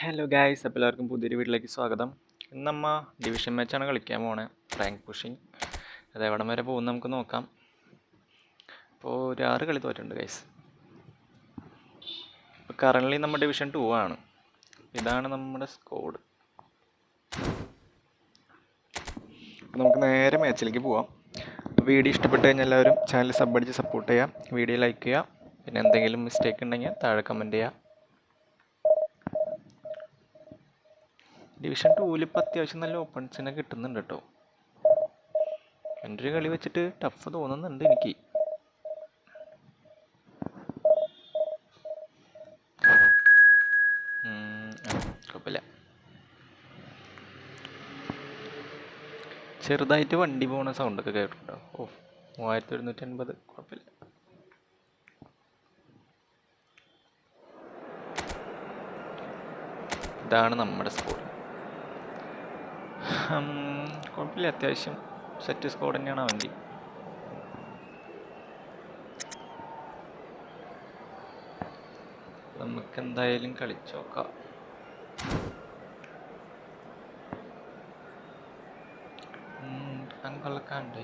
Hello guys, അപ്പോൾ എല്ലാവർക്കും പുതിയൊരു വീട്ടിലേക്ക് സ്വാഗതം. ഇന്ന് നമ്മ ഡിവിഷൻ മാച്ചാണ് കളിക്കാൻ പോണേ. റാങ്ക് പുഷിങ് അത് എവിടം വരെ പോകും നമുക്ക് നോക്കാം. ഇപ്പോൾ ഒരു 6 കളി തോറ്റുണ്ട് ഗൈസ്. ഇപ്പോൾ കറൻ്റ്ലി നമ്മൾ ഡിവിഷൻ 2 ആണ്. ഇതാണ് നമ്മുടെ സ്കോഡ്. നമുക്ക് നേരെ മാച്ചിലേക്ക് പോവാം. വീഡിയോ ഇഷ്ടപ്പെട്ട് കഴിഞ്ഞാൽ എല്ലാവരും ചാനൽ സബ് അടിച്ച് സപ്പോർട്ട് ചെയ്യാം, വീഡിയോ ലൈക്ക് ചെയ്യുക, പിന്നെ എന്തെങ്കിലും മിസ്റ്റേക്ക് ഉണ്ടെങ്കിൽ താഴെ കമൻറ്റ് ചെയ്യുക. ഡിവിഷൻ 2-ൽ ഇപ്പോൾ അത്യാവശ്യം നല്ല ഓപ്പൺസിനെ കിട്ടുന്നുണ്ട് കേട്ടോ. എൻ്റെ ഒരു കളി വെച്ചിട്ട് ടഫ് തോന്നുന്നുണ്ട് എനിക്ക്. കുഴപ്പമില്ല. ചെറുതായിട്ട് വണ്ടി പോകുന്ന സൗണ്ടൊക്കെ കേട്ടിട്ടുണ്ടോ? 3180. കുഴപ്പമില്ല. ഇതാണ് നമ്മുടെ സ്കോഡ്. കുഴപ്പമില്ല, അത്യാവശ്യം സെറ്റ് സ്കോഡ് തന്നെയാണ് വണ്ടി. നമുക്ക് എന്തായാലും കളിച്ചു നോക്കാം. അങ്കളക്കാണ്ട്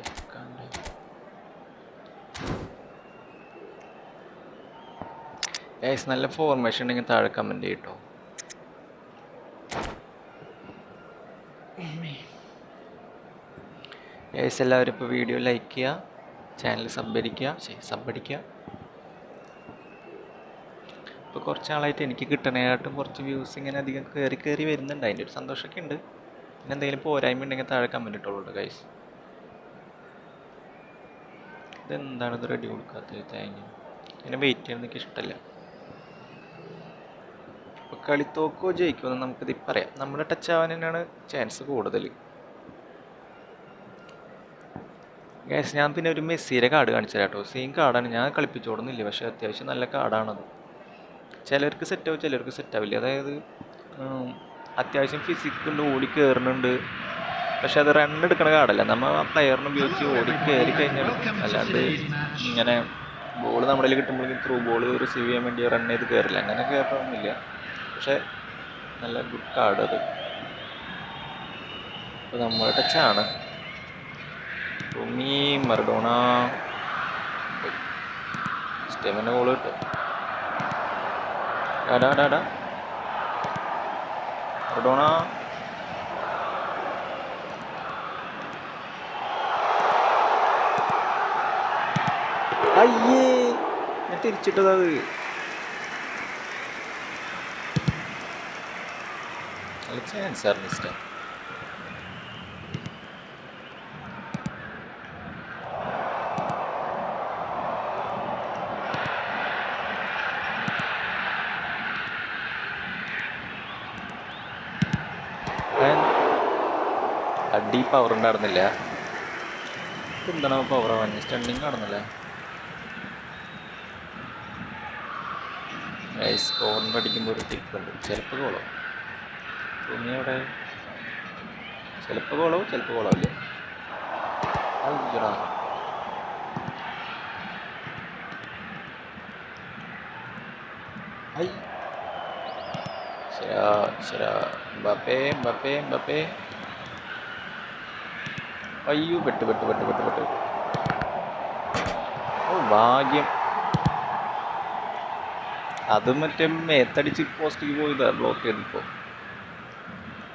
നല്ല ഫോർമേഷൻ ഉണ്ടെങ്കിൽ താഴെ കമൻറ്റ് ചെയ്യട്ടോ. എല്ലാവരും ഇപ്പോൾ വീഡിയോ ലൈക്ക് ചെയ്യുക, ചാനൽ സബ് അടിക്കുക. ഇപ്പോൾ കുറച്ച് നാളായിട്ട് എനിക്ക് കിട്ടണേക്കാട്ടും കുറച്ച് വ്യൂസ് ഇങ്ങനെ അധികം കയറി വരുന്നുണ്ട്. അതിൻ്റെ ഒരു സന്തോഷമൊക്കെ ഉണ്ട്. പിന്നെ എന്തെങ്കിലും പോരായ്മ ഉണ്ടെങ്കിൽ താഴെ കമൻറ്റ് ഇട്ടോളൂ ഗൈസ്. ഇതെന്താണ് ഇത് റെഡി കൊടുക്കാത്തത്? തേങ്ങ ഇങ്ങനെ വെയിറ്റ് ചെയ്യാൻ എനിക്ക് ഇഷ്ടമല്ല. ഇപ്പോൾ കളി തോക്കോ ജയിക്കുമെന്ന് നമുക്കിത് പറയാം. നമ്മുടെ ടച്ച് ആവാൻ തന്നെയാണ് ചാൻസ് കൂടുതൽ. ഗൈസ്, ഞാൻ പിന്നെ ഒരു മെസ്സിയുടെ കാർഡ് കാണിച്ചു തരാം കേട്ടോ. സെയിം കാർഡാണ്, ഞാൻ കളിപ്പിച്ചോടുന്നില്ല, പക്ഷേ അത്യാവശ്യം നല്ല കാർഡാണത്. ചിലർക്ക് സെറ്റാവും, ചിലർക്ക് സെറ്റാവില്ല. അതായത് അത്യാവശ്യം ഫിസിക്കുണ്ട്, ഓടി കയറുന്നുണ്ട്, പക്ഷെ അത് റൺ എടുക്കണ കാർഡല്ല. നമ്മൾ ആ പ്ലെയറിനെ ഉപയോഗിച്ച് ഓടി കയറി കഴിഞ്ഞാൽ, അല്ലാണ്ട് ഇങ്ങനെ ബോൾ നമ്മുടെ കയ്യിൽ കിട്ടുമ്പോഴേക്കും ത്രൂ ബോൾ റിസീവ് ചെയ്യാൻ വേണ്ടി റൺ ചെയ്ത് കയറില്ല, അങ്ങനെ കയറണമെന്നില്ല. പക്ഷെ നല്ല ഗുഡ് കാർഡ് അത്. ഇപ്പോൾ നമ്മുടെ ടച്ചാണ്. റൂമി മറഡോണ സ്റ്റെമിന ഗോൾ കിട്ടും. മറഡോണ അയ്യേ, ഞാൻ തിരിച്ചിട്ടത്. അത് നല്ല ചാൻസ് ആയിരുന്നു മിസ്റ്റർ. അടി പവർ ഉണ്ടായിരുന്നില്ല. എന്താണ് പവർ ആവാൻ? സ്റ്റണ്ണിങ് കാണുന്നില്ല. സ്കോറിൻ്റെ അടിക്കുമ്പോൾ ഒരു ടിപ്പുണ്ട്. ചിലപ്പോൾ ഗോളോ ഭൂമി അവിടെ, ചിലപ്പോൾ ഗോളാവില്ല. അയ്യടാ, ഐ ശരാ ബപ്പേ. അയ്യോ, പെട്ട്. ഓ ഭാഗ്യം. അത് മറ്റേ മേത്തടിച്ച് പോസ്റ്റിക്ക് പോയതാ, ബ്ലോക്ക് ചെയ്തിപ്പോ.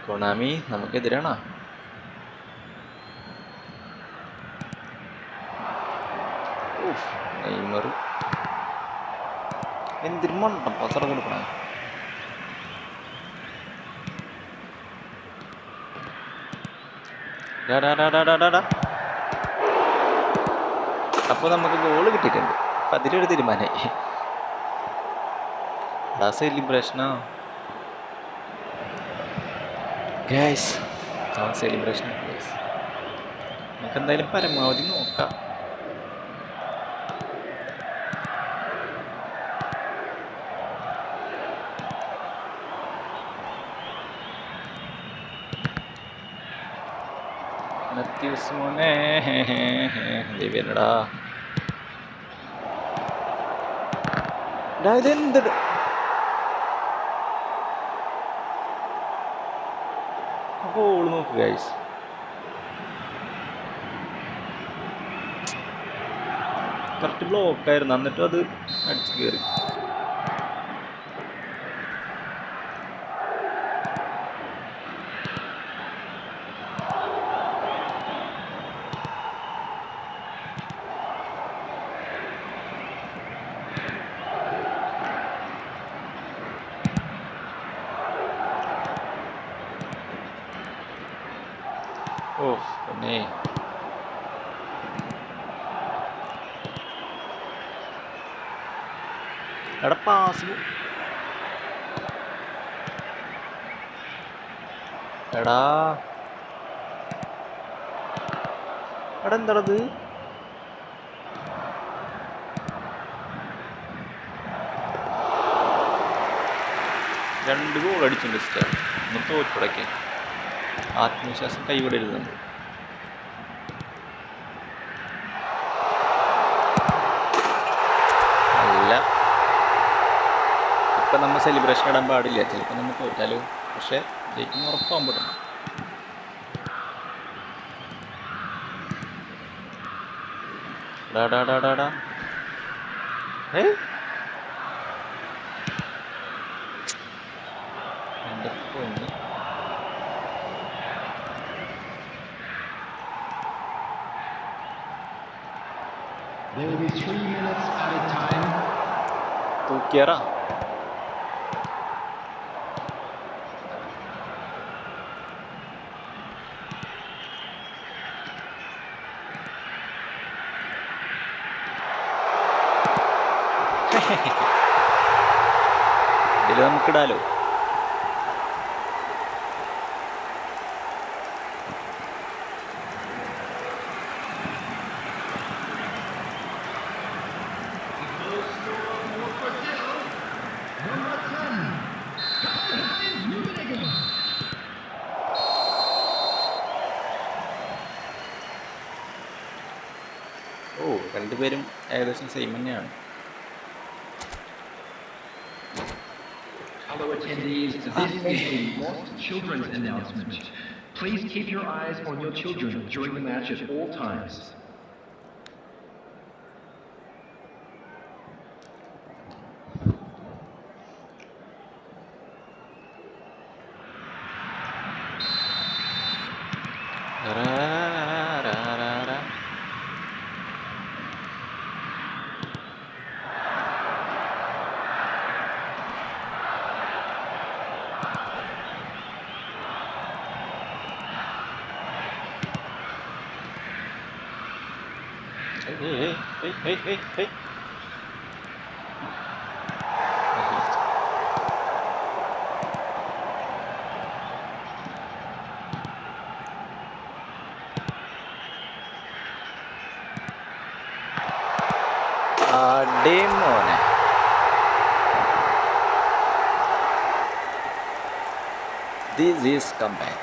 കൊണാമി നമുക്കെതിരാണോ? നെയ്മർ എന്തിനും മണ്ടം പസറ കൊടുക്കണേ. അപ്പോൾ നമുക്ക് ഗോള് കിട്ടിയിട്ടുണ്ട്. അപ്പം അതിലൊരു തീരുമാനമായി. സെലിബ്രേഷനോ ഗൈസ്? Celebration guys. നമുക്ക് എന്തായാലും പരമാവധി നോക്കാം. മോനെ ദേവിയനടാ, ഇതെന്ത് ഗോൾ നോക്ക് ഗൈസ്. കറക്റ്റ് ബ്ലോക്കായിരുന്നു, എന്നിട്ടും അത് അടിച്ചു കയറി. ഓ പിന്നെ എടാ പാസ് എടാ എടാ എന്താണത്? 2 ഗോൾ അടിച്ചിട്ടുണ്ട് സ്റ്റാർ. ഒന്ന് തോറ്റുടയ്ക്കാൻ ആത്മവിശ്വാസം കൈവിടരുത്. അല്ല, ഇപ്പം നമ്മൾ സെലിബ്രേഷൻ ഇടാൻ പാടില്ല, ചിലപ്പോൾ നമ്മൾ തോറ്റാലോ. പക്ഷെ ജയിക്കുന്ന ഉറപ്പാൻ പെടും. ഡാ എൻ്റെ പൊന്ന്. തൂക്കിയറാ. ഇതിൽ നമുക്കിടാലോ. ഓ, രണ്ടുപേരും ഏകദേശം സെയിം തന്നെയാണ്. Hello attendees, this is a lost children's announcement. Please keep your eyes on your children during the match at all times. Hey. Demone. This is comeback.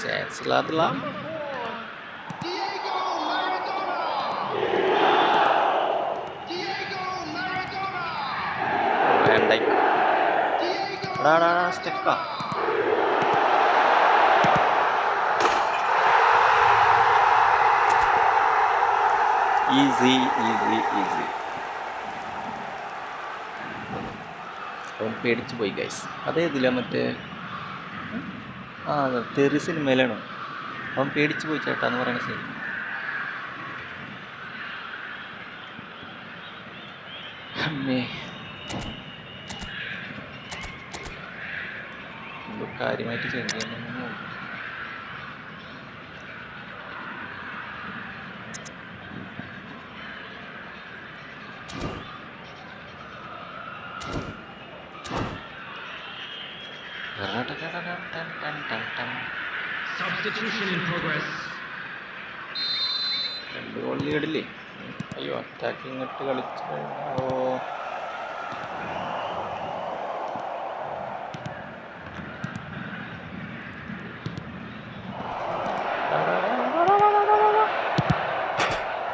Chance ഇല്ലാത്തില്ല. സ്റ്റെക്കാ. ഈസി. അവൻ പേടിച്ചു പോയി ഗൈസ്. അതേതില്ല മറ്റേ തെറി സിനിമയിലാണ് അവൻ പേടിച്ചു പോയി ചേട്ടാന്ന് പറയുന്ന സീൻ. അമ്മേ, കാര്യമായിട്ട് ചേഞ്ച് ചെയ്യുന്നു. Substitution in progress. 2 ഗോൾ ലീഡില്ലേ? അയ്യോ, അറ്റാക്കിങ് ഇട്ട് കളിച്ച്.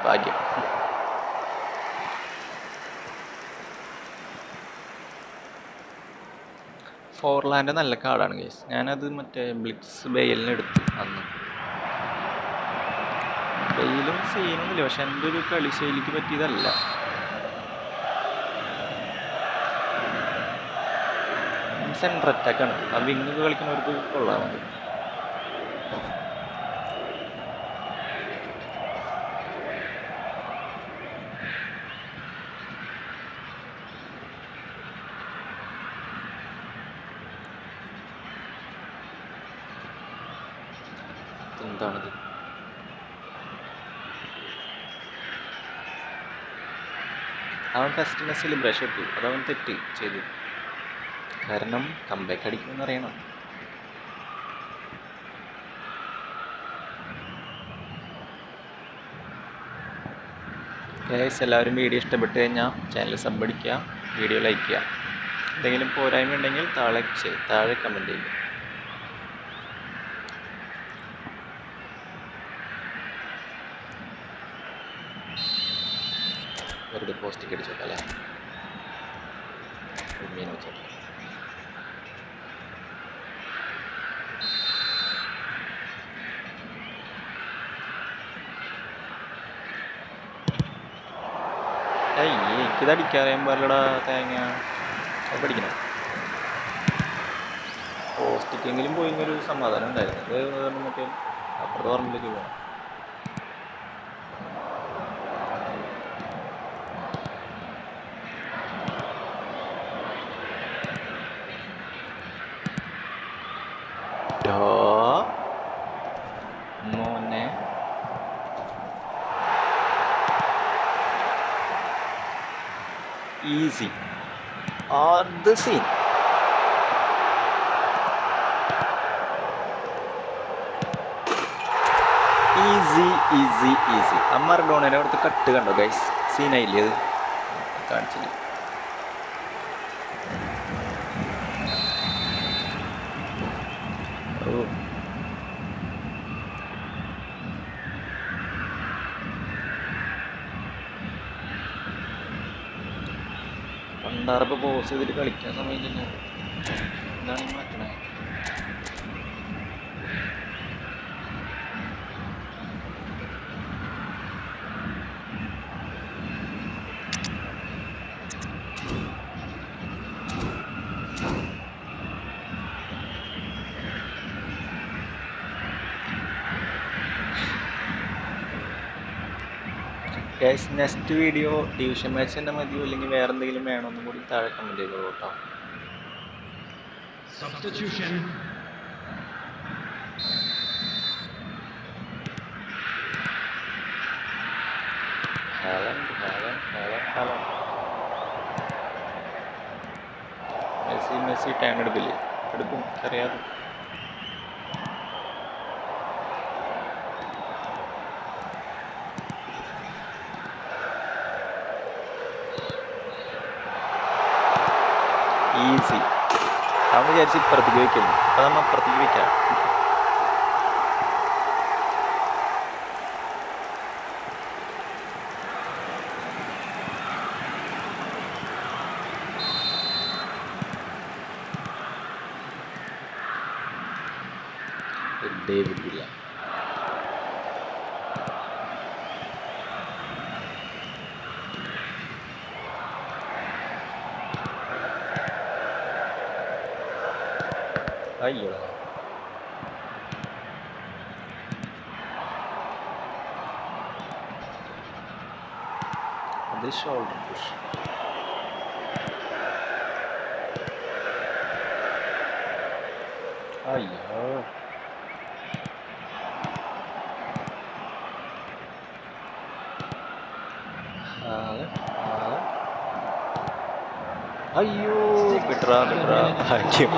ഭാഗ്യം. ഫോർലാൻഡ് നല്ല കാർഡാണ് ഗൈസ്. ഞാനത് മറ്റേ ബ്ലിറ്റ്സ് ബെയിലിന് എടുത്തു അന്ന്. ബെയിലും സീനൊന്നുമില്ല, പക്ഷെ എൻ്റെ ഒരു കളി ശൈലിക്ക് പറ്റിയതല്ല. സെൻട്രൽ അറ്റാക്കാണ്. ആ വിങ്ങൊക്കെ കളിക്കുന്നവർക്ക് കൊള്ളാമത്. എന്താണത്? അവൻ ഫസ്റ്റിനെ സെലിബ്രേഷൻ ഇട്ടു, അതവൻ തെറ്റ് ചെയ്തു. കാരണം കംബാക്ക് അടിക്കുമെന്ന് അറിയണം. ഗൈസ്, എല്ലാവരും വീഡിയോ ഇഷ്ടപ്പെട്ട് കഴിഞ്ഞാൽ ചാനൽ സബ് അടിക്കുക, വീഡിയോ ലൈക്ക് ചെയ്യുക. എന്തെങ്കിലും പോരായ്മ ഉണ്ടെങ്കിൽ താഴെ കമൻറ്റ് ചെയ്യുക. വെറുതെ പോസ്റ്റിക്ക് അടിച്ചോട്ടെ അല്ലേ, മീൻ വെച്ചോട്ടെ. എനിക്കിത് അടിക്കാറിയാൻ പാടില്ലടാ തേങ്ങ. അത് പഠിക്കണം. പോസ്റ്റിക്കെങ്കിലും പോയിന്നൊരു സമാധാനം ഉണ്ടായിരുന്നു. അത് മറ്റേ അപ്പുറത്തെ പറമ്പിലേക്ക് പോകണം. മോനെ easy are the scene. Easy easy easy. മറഡോണേനെ അവിടുത്തെ കട്ട് കണ്ടോ ഗൈസ്? സീനായില്ലേ അത്? കാണിച്ചില്ല. ഓ, പണ്ടാറപ്പോൾ പോസ് ചെയ്തിട്ട് കളിക്കാൻ സമയമില്ല. എന്താണ് ഈ മാറ്റണേ? Guys, next video division match തന്നെ മതിയോ അല്ലെങ്കിൽ വേറെ എന്തെങ്കിലും വേണമെന്നും കൂടി താഴെ കമൻറ്റ് ചെയ്തോളൂ കേട്ടോ. Substitution. മെസ്സി ടൈം എടുക്കില്ലേ? എടുക്കും, അറിയാതെ. ഈസി. അവൻ വിചാരിച്ച് ഇപ്പുറത്തേക്ക് വയ്ക്കുന്നു, അപ്പം നമ്മൾ അപ്പുറത്തേക്ക് വയ്ക്കാം. David villa. അയ്യോ, അത് ഷോൾഡർ പുഷ്. അയ്യോ, അയ്യോ, വിട്രാ ഭാഗ്യം.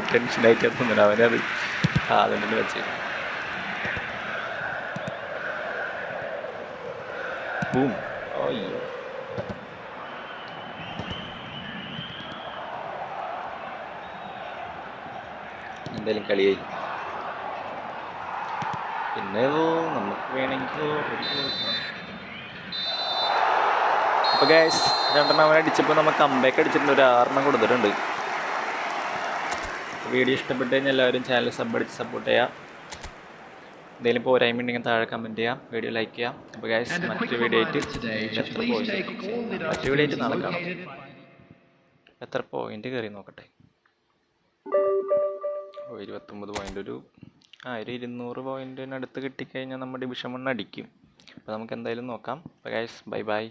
ടെൻഷനായിട്ട് തോന്നുന്നു അവനത് അതിൻ്റെ വെച്ച്. ബൂം. അയ്യോ, എന്തായാലും കളിയായി. നമുക്ക് വേണമെങ്കിൽ അപ്പോൾ ഗൈസ് 2 അവൻ അടിച്ചപ്പോൾ നമ്മൾ കംബാക്ക് അടിച്ചിട്ടുണ്ട്, ഒരു 6 കൊടുത്തിട്ടുണ്ട്. വീഡിയോ ഇഷ്ടപ്പെട്ട് കഴിഞ്ഞാൽ എല്ലാവരും ചാനൽ അടിച്ച് സപ്പോർട്ട് ചെയ്യുക. എന്തെങ്കിലും പോരായ്മ ഉണ്ടെങ്കിൽ താഴെ കമൻറ്റ് ചെയ്യാം, വീഡിയോ ലൈക്ക് ചെയ്യാം. അപ്പോൾ ഗൈസ് മറ്റൊരു വീഡിയോ ആയിട്ട് നാളെ കാണാം. എത്ര പോയിന്റ് കയറി നോക്കട്ടെ. 29 പോയിന്റ്, ഒരു 200 പോയിന്റിനടുത്ത് കിട്ടിക്കഴിഞ്ഞാൽ നമ്മൾ ഡിവിഷൻ 1 അടിക്കും. അപ്പോൾ നമുക്ക് എന്തായാലും നോക്കാം. അപ്പോൾ ഗൈസ് ബൈ ബൈ.